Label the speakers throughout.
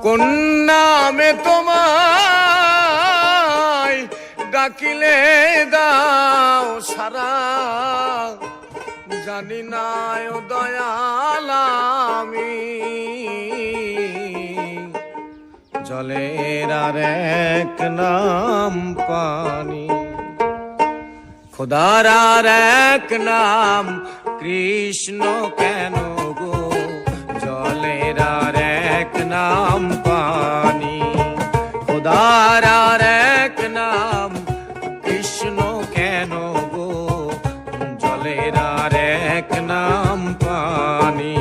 Speaker 1: কোন নামে তোমায় ডাকিলে দাও সারা, জানি না ও দয়াল আমি। জলের আর এক নাম পানি, খোদার আর এক নাম কৃষ্ণ কেন গো? জলের আর এক নাম পানি, খোদার আর এক নাম কৃষ্ণ কেন গো? জলের আর এক নাম পানি।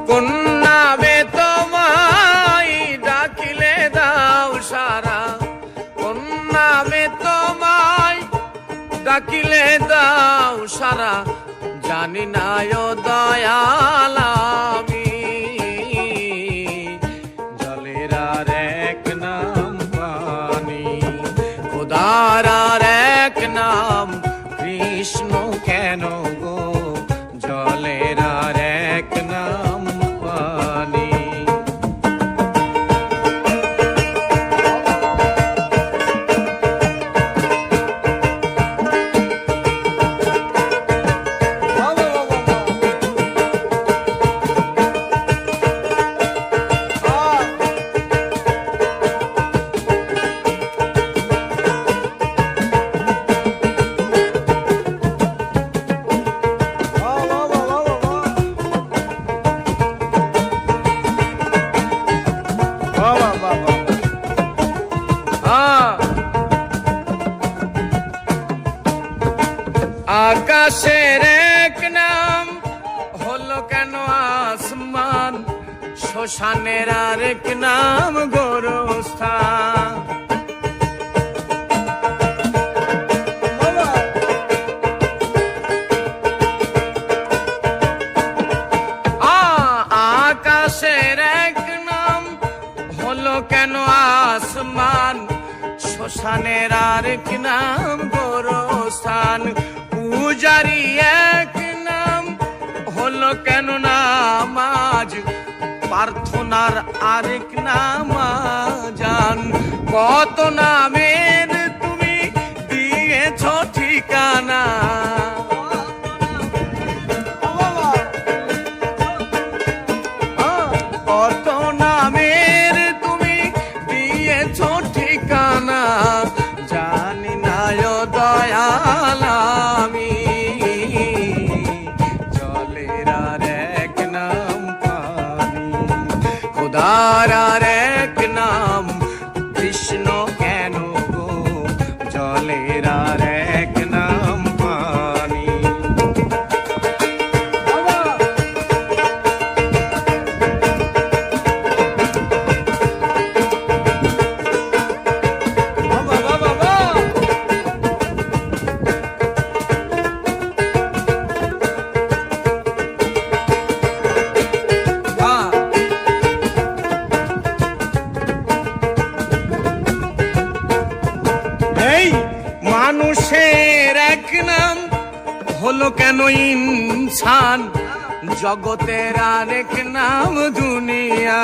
Speaker 1: কোন নামে তোমায় ডাকিলে দাও সারা, কোন নামে তোমায় ডাকিলে দাও সারা, জানি না ও দয়াল আমি। জলের আর এক নাম পানি, খোদার আর এক নাম কৃষ্ণ কেন গো? জলের আর এক নাম পানি। আকাশের এক নাম হলো কেন আসমান, শ্মশানের আর এক নাম গোরস্থান। আকাশের এক নাম হলো কেন আসমান, শ্মশানের আর এক নাম গোরস্থান। পূজারি এক নাম হলো কেন নামাজ, প্রার্থনার আরেক নাম জান। কত নামের তুমি দিয়েছ ঠিকানা, কত নামের তুমি দিয়েছ ঠিকানা, জানি না ও দয়াল আমি। জলের আর এক নাম পানি, খোদার আর এক নাম কৃষ্ণ কেন গো? জলের আর এক নাম পানি। মানুষের এক নাম হলো কেন ইনসান, জগতের আরেক নাম দুনিয়া।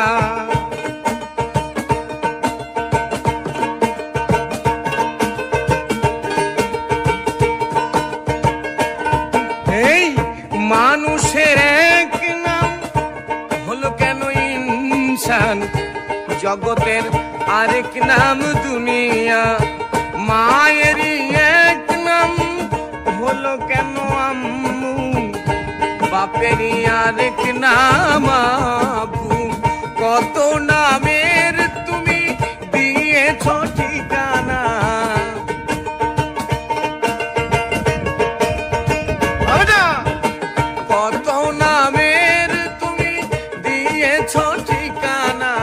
Speaker 1: এই মানুষের এক নাম হলো কেন ইনসান, জগতের আরেক নাম দুনিয়া। মায়েরই এক নাম হলো কেন আম্মু, বাপেরই আরেক নাম আবু। কত নামের তুমি দিয়েছ ঠিকানা, কত নামের তুমি দিয়েছ ঠিকানা,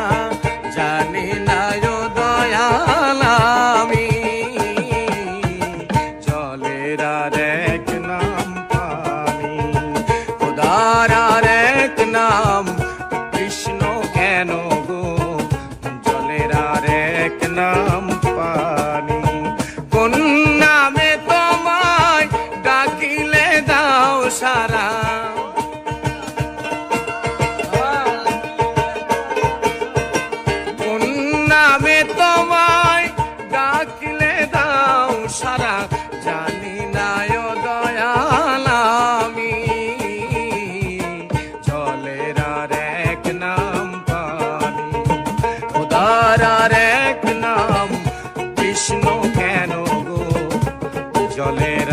Speaker 1: জানি না ও দয়াল আমি। জলের আর এক নাম পানি, খোদার আর এক নাম কৃষ্ণ কেন নামে তোমায় ডাকিলে দাও সারা, জানি না ও দয়াল আমি জলের আর এক নাম পানি। খোদার আর এক নাম কৃষ্ণ কেন গো, জলের